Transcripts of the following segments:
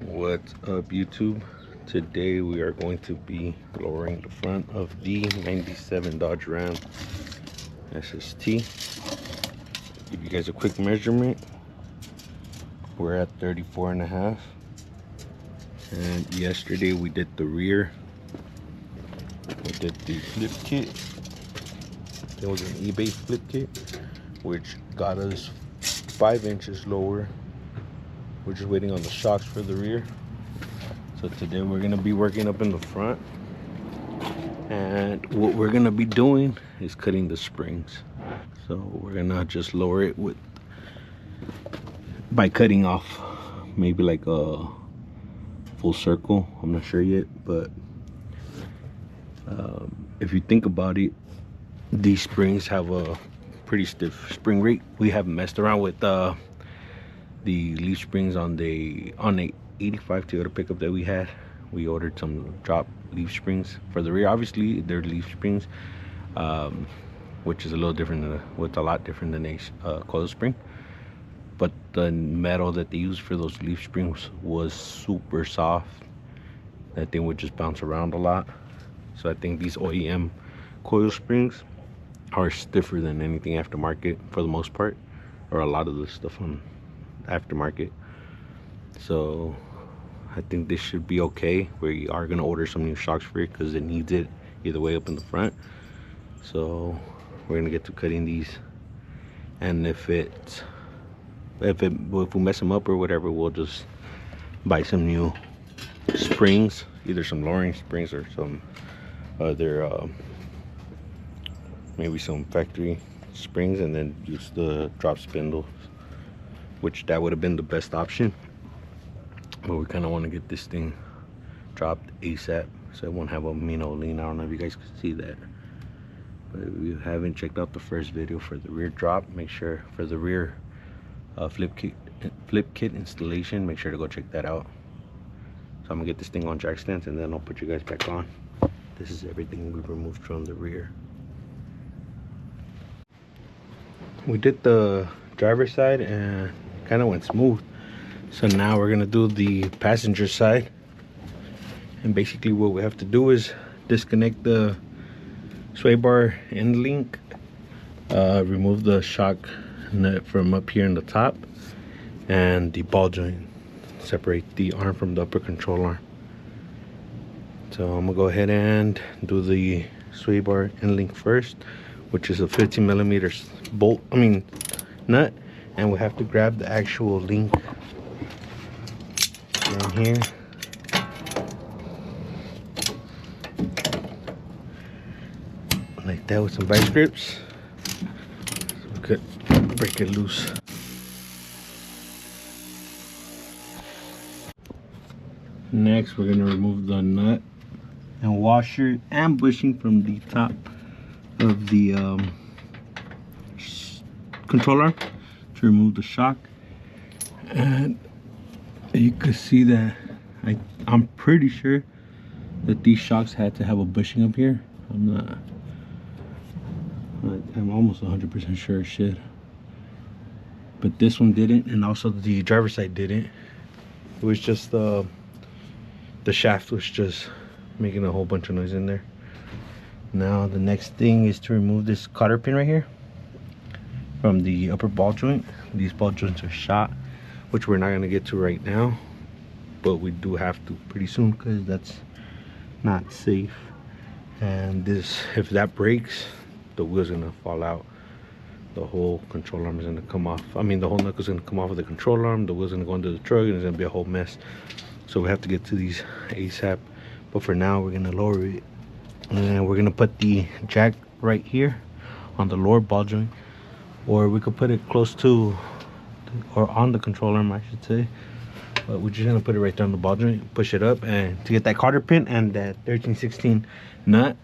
What's up, YouTube? Today we are going to be lowering the front of the 97 Dodge Ram SST. Give you guys a quick measurement. We're at 34.5, and yesterday we did the rear. We did the flip kit. It was an eBay flip kit, which got us 5 inches lower. We're just waiting on the shocks for the rear. So today we're gonna be working up in the front, and what we're gonna be doing is cutting the springs. So we're gonna just lower it by cutting off maybe like a full circle. I'm not sure yet, but if you think about it, these springs have a pretty stiff spring rate. We haven't messed around with the leaf springs on the 85 Toyota pickup that we had. We ordered some drop leaf springs for the rear. Obviously they're leaf springs, which is a little different than a lot different than a coil spring, but the metal that they used for those leaf springs was super soft. That thing would just bounce around a lot. So I think these OEM coil springs are stiffer than anything aftermarket for the most part, or a lot of the stuff on aftermarket. So I think this should be okay. We are going to order some new shocks for it because it needs it either way up in the front. So we're going to get to cutting these, and if we mess them up or whatever, we'll just buy some new springs, either some lowering springs or some other maybe some factory springs, and then use the drop spindles, which that would have been the best option. But we kind of want to get this thing dropped ASAP, so it won't have a lean. I don't know if you guys can see that, but if you haven't checked out the first video for the rear drop, make sure for the rear flip kit installation, make sure to go check that out. So I'm gonna get this thing on jack stands, and then I'll put you guys back on. This is everything we've removed from the rear. We did the driver's side and kind of went smooth. So now we're gonna do the passenger side, and basically what we have to do is disconnect the sway bar end link, remove the shock nut from up here in the top, and the ball joint, separate the arm from the upper control arm. So I'm gonna go ahead and do the sway bar end link first, which is a 15 millimeters nut, and we have to grab the actual link down here. Like that with some vice grips. So we could break it loose. Next, we're gonna remove the nut and washer and bushing from the top of the controller to remove the shock. And you can see that I'm pretty sure that these shocks had to have a bushing up here. I'm almost 100% sure it should, but this one didn't, and also the driver's side didn't. It was just the shaft was just making a whole bunch of noise in there. Now the next thing is to remove this cotter pin right here from the upper ball joint. These ball joints are shot, which we're not going to get to right now, but we do have to pretty soon because that's not safe. And this, if that breaks, the wheel's going to fall out. The whole control arm is going to come off. I mean, the whole knuckle's going to come off of the control arm. The wheel's going to go into the truck, and it's going to be a whole mess. So we have to get to these ASAP. But for now, we're going to lower it, and we're going to put the jack right here on the lower ball joint, or we could put it close to, or on the control arm, I should say. But we're just gonna put it right there on the ball joint, push it up, and to get that cotter pin and that 1316 nut.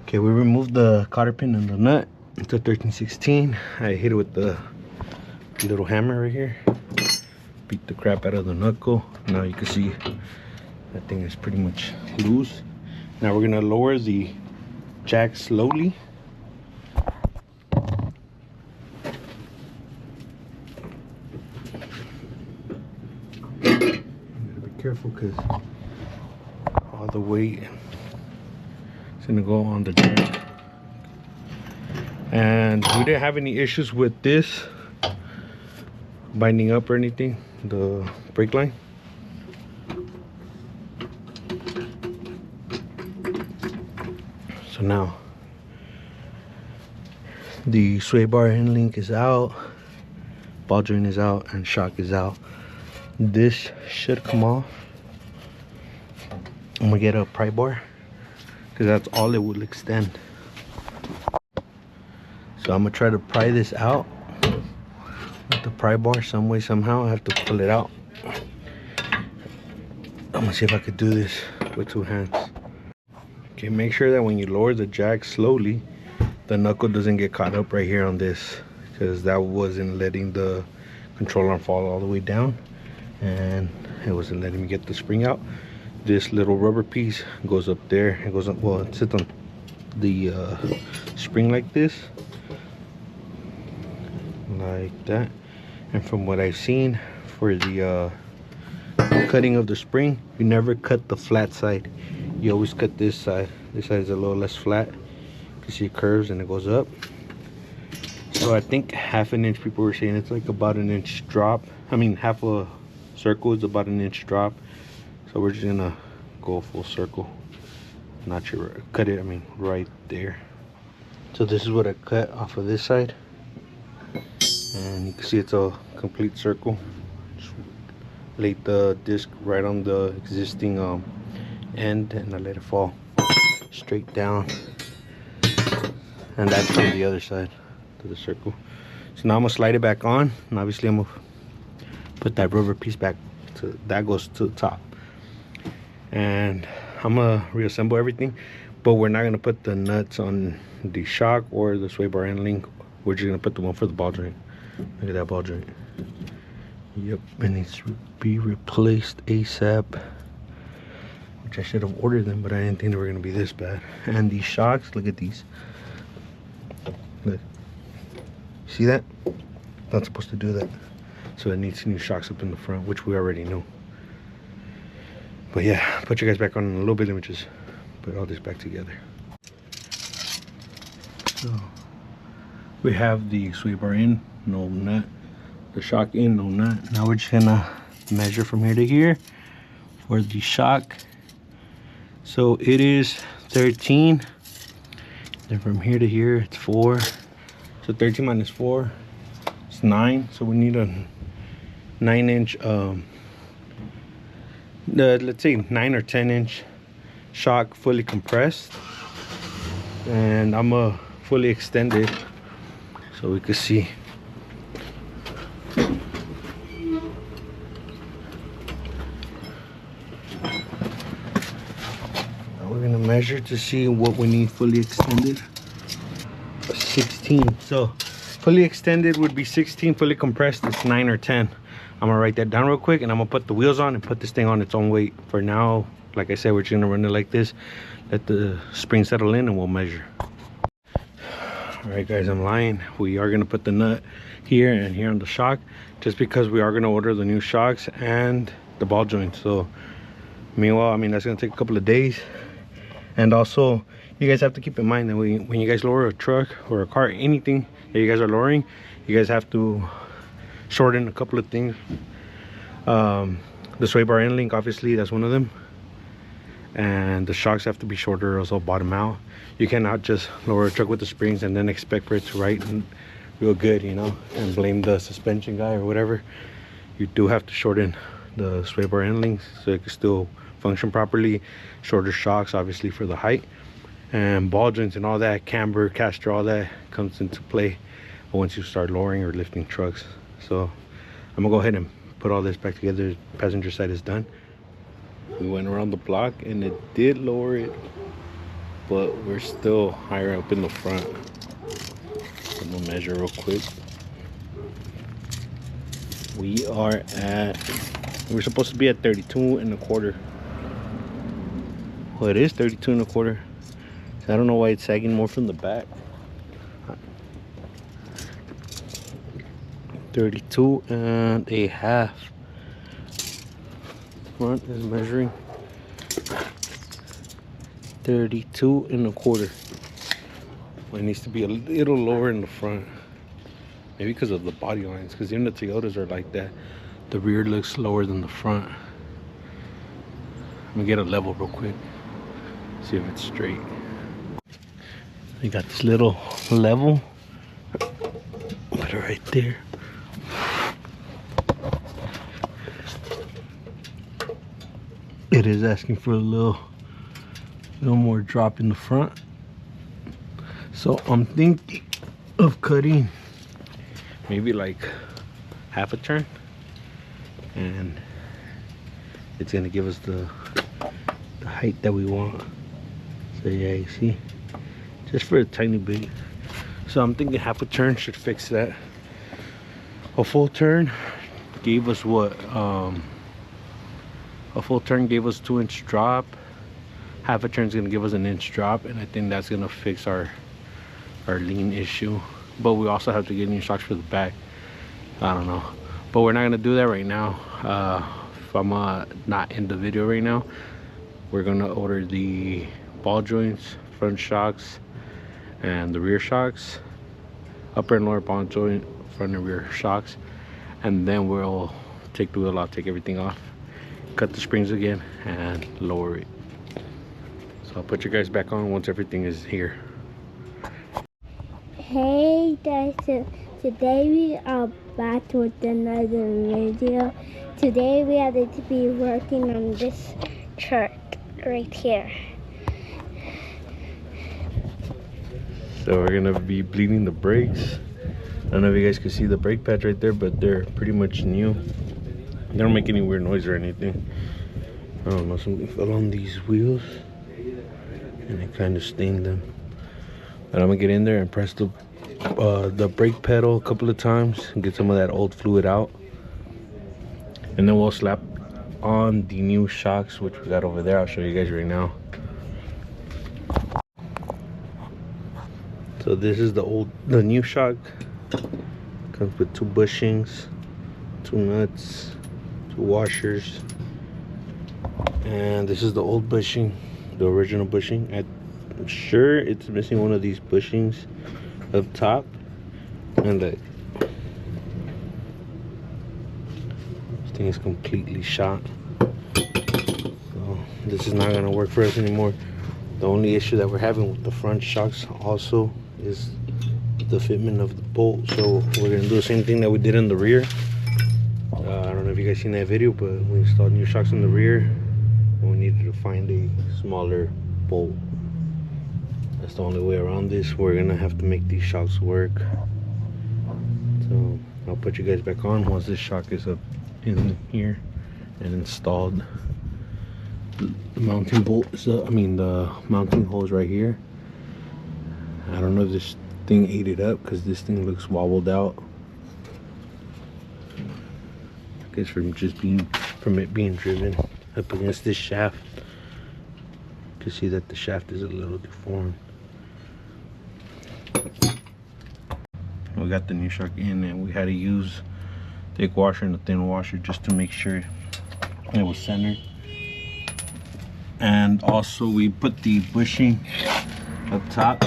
Okay, we removed the cotter pin and the nut. It's a 1316. I hit it with the little hammer right here, beat the crap out of the knuckle. Now you can see that thing is pretty much loose. Now we're gonna lower the jack slowly. careful because all the weight is gonna go on the jack. And we didn't have any issues with this binding up or anything, the brake line. So now the sway bar end link is out, ball joint is out, and shock is out. This should come off. I'm gonna get a pry bar because that's all it will extend. So I'm gonna try to pry this out with the pry bar some way, somehow. I have to pull it out. I'm gonna see if I could do this with 2 hands. Okay, make sure that when you lower the jack slowly, the knuckle doesn't get caught up right here on this, because that wasn't letting the control arm fall all the way down, and it wasn't letting me get the spring out. This little rubber piece goes up there. It goes up, well, it sits on the spring like this, like that. And from what I've seen, for the cutting of the spring, you never cut the flat side. You always cut this side. This side is a little less flat. You can see it curves and it goes up. So I think ½ an inch, people were saying it's like about an inch drop. I mean, half a circle is about an inch drop. So we're just gonna go full circle. Not sure, cut it, I mean, right there. So this is what I cut off of this side. And you can see it's a complete circle. Just laid the disc right on the existing end, and I let it fall straight down. And that's from the other side to the circle. So now I'm gonna slide it back on, and obviously I'm gonna put that rubber piece back to, that goes to the top. And I'm gonna reassemble everything, but we're not gonna put the nuts on the shock or the sway bar end link. We're just gonna put the one for the ball joint. Look at that ball joint. Yep, it needs to be replaced ASAP. Which I should have ordered them, but I didn't think they were gonna be this bad. And these shocks, look at these. Look, see that? Not supposed to do that. So it needs new shocks up in the front, which we already knew. But yeah, put you guys back on in a little bit. Let me just put all this back together. So we have the sway bar in, no nut. The shock in, no nut. Now we're just gonna measure from here to here for the shock. So it is 13. Then from here to here, it's 4. So 13 minus 4, it's 9. So we need a 9-inch, let's say 9 or 10-inch shock, fully compressed. And I'm gonna fully extend it so we can see. We're gonna measure to see what we need fully extended. 16. So fully extended would be 16. Fully compressed is 9 or 10. I'm gonna write that down real quick, and I'm gonna put the wheels on and put this thing on its own weight. For now, like I said, we're just gonna run it like this, let the spring settle in, and we'll measure. All right, guys, I'm lying. We are gonna put the nut here and here on the shock, just because we are gonna order the new shocks and the ball joints. So meanwhile, I mean, that's gonna take a couple of days. And also, you guys have to keep in mind that when you guys lower a truck or a car, anything that you guys are lowering, you guys have to shorten a couple of things. The sway bar end link, obviously, that's one of them. And the shocks have to be shorter or else they'll bottom out. You cannot just lower a truck with the springs and then expect for it to ride real good, you know, and blame the suspension guy or whatever. You do have to shorten the sway bar end links so it can still function properly. Shorter shocks, obviously, for the height. And ball joints and all that, camber, caster, all that comes into play once you start lowering or lifting trucks. So I'm gonna go ahead and put all this back together. Passenger side is done. We went around the block and it did lower it, but we're still higher up in the front. I'm gonna measure real quick. We're supposed to be at 32.25. Well, it is 32.25. So I don't know why it's sagging more from the back. 32.5. front is measuring 32 1/4. It needs to be a little lower in the front. Maybe because of the body lines, because even the Toyotas are like that. The rear looks lower than the front. Let me get a level real quick. See if it's straight. We got this little level. Put it right there. It is asking for a little more drop in the front. So I'm thinking of cutting maybe like half a turn, and it's gonna give us the height that we want. So yeah, you see, just for a tiny bit. So I'm thinking half a turn should fix that. A full turn gave us what? A full turn gave us 2-inch drop. Half a turn is gonna give us an inch drop, and I think that's gonna fix our lean issue. But we also have to get new shocks for the back. I don't know, but we're not gonna do that right now. If I'm not in the video right now, we're gonna order the ball joints, front shocks, and the rear shocks, upper and lower ball joint, front and rear shocks, and then we'll take the wheel out, take everything off, cut the springs again, and lower it. So I'll put you guys back on once everything is here. Hey guys, today we are back with another video. Today we are going to be working on this truck right here. So we're gonna be bleeding the brakes. I don't know if you guys can see the brake pads right there, but they're pretty much new. They don't make any weird noise or anything. I don't know, something fell on these wheels and it kind of stained them. But I'm gonna get in there and press the brake pedal a couple of times and get some of that old fluid out, and then we'll slap on the new shocks, which we got over there. I'll show you guys right now. So this is the new shock. Comes with 2 bushings, 2 nuts, 2 washers, and this is the old bushing, the original bushing. I'm sure it's missing one of these bushings up top, and this thing is completely shot. So this is not gonna work for us anymore. The only issue that we're having with the front shocks also is the fitment of the bolt. So we're gonna do the same thing that we did in the rear. I don't know if you guys seen that video, but we installed new shocks in the rear and we needed to find a smaller bolt. That's the only way around this. We're gonna have to make these shocks work. So I'll put you guys back on once this shock is up in here and installed. The mounting bolt is the mounting hole is right here. I don't know if this thing ate it up because this thing looks wobbled out. I guess from it being driven up against this shaft. You can see that the shaft is a little deformed. We got the new shock in, and we had to use thick washer and a thin washer just to make sure it was centered. And also we put the bushing up top.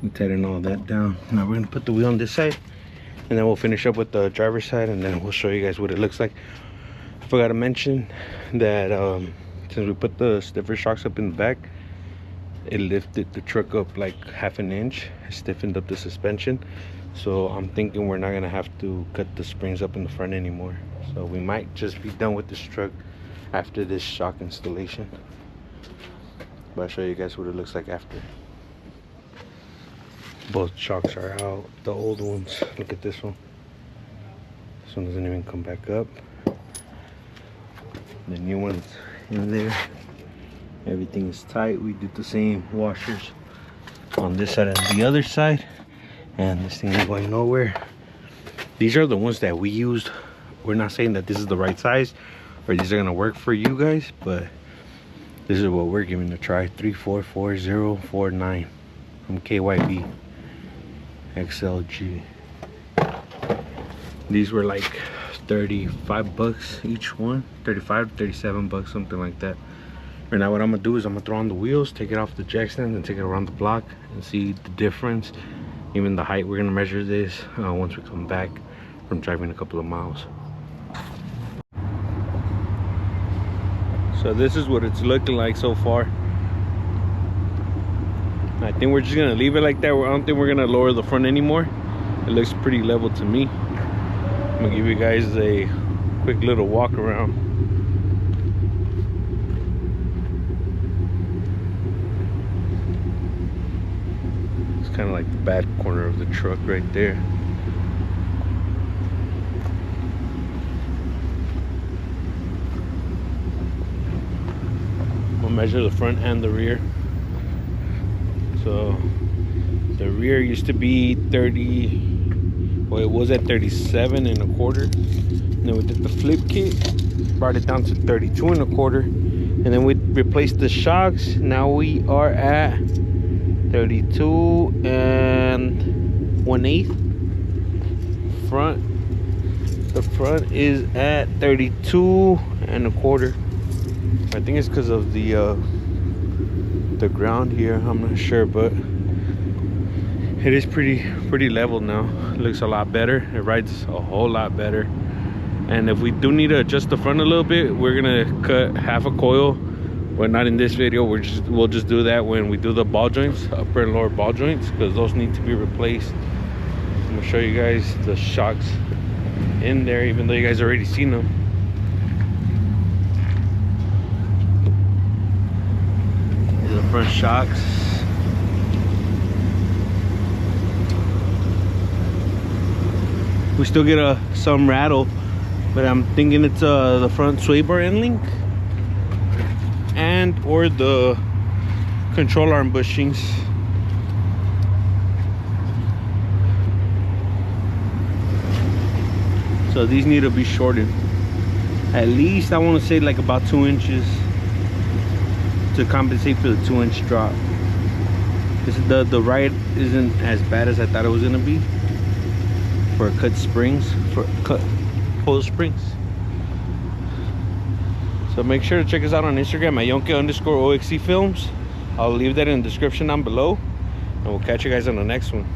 We tighten all that down. Now we're gonna put the wheel on this side, and then we'll finish up with the driver's side, and then we'll show you guys what it looks like. I forgot to mention that since we put the stiffer shocks up in the back, it lifted the truck up like half an inch. It stiffened up the suspension. So I'm thinking we're not gonna have to cut the springs up in the front anymore. So we might just be done with this truck after this shock installation. But I'll show you guys what it looks like after. Both shocks are out, the old ones. Look at this one. This one doesn't even come back up. The new one's in there. Everything is tight. We did the same washers on this side and the other side, and this thing is going nowhere. These are the ones that we used. We're not saying that this is the right size or these are gonna work for you guys, but this is what we're giving a try. 344049 from KYB XLG. These were like 35 bucks each one, 35 37 bucks, something like that. Right now what I'm gonna do is I'm gonna throw on the wheels, take it off the jack stand, and take it around the block and see the difference, even the height. We're gonna measure this once we come back from driving a couple of miles. So this is what it's looking like so far. I think we're just gonna leave it like that. I don't think we're gonna lower the front anymore. It looks pretty level to me. I'm gonna give you guys a quick little walk around. It's kind of like the bad corner of the truck right there. We'll measure the front and the rear. So the rear used to be 30. Well, it was at 37 1/4, and then we did the flip kit, brought it down to 32 1/4, and then we replaced the shocks. Now we are at 32 1/8. The front is at 32 1/4. I think it's because of the ground here. I'm not sure, but it is pretty level now. It looks a lot better. It rides a whole lot better. And if we do need to adjust the front a little bit, we're gonna cut half a coil, but not in this video. We'll just do that when we do the ball joints, upper and lower ball joints, because those need to be replaced. I'm gonna show you guys the shocks in there, even though you guys already seen them. These are the front shocks. We still get some rattle, but I'm thinking it's the front sway bar end link and or the control arm bushings. So these need to be shortened. At least I want to say like about 2 inches to compensate for the 2-inch drop. The ride isn't as bad as I thought it was gonna be. For cut springs, for cut pull springs. So make sure to check us out on Instagram at Yonke_OXC films. I'll leave that in the description down below, and we'll catch you guys on the next one.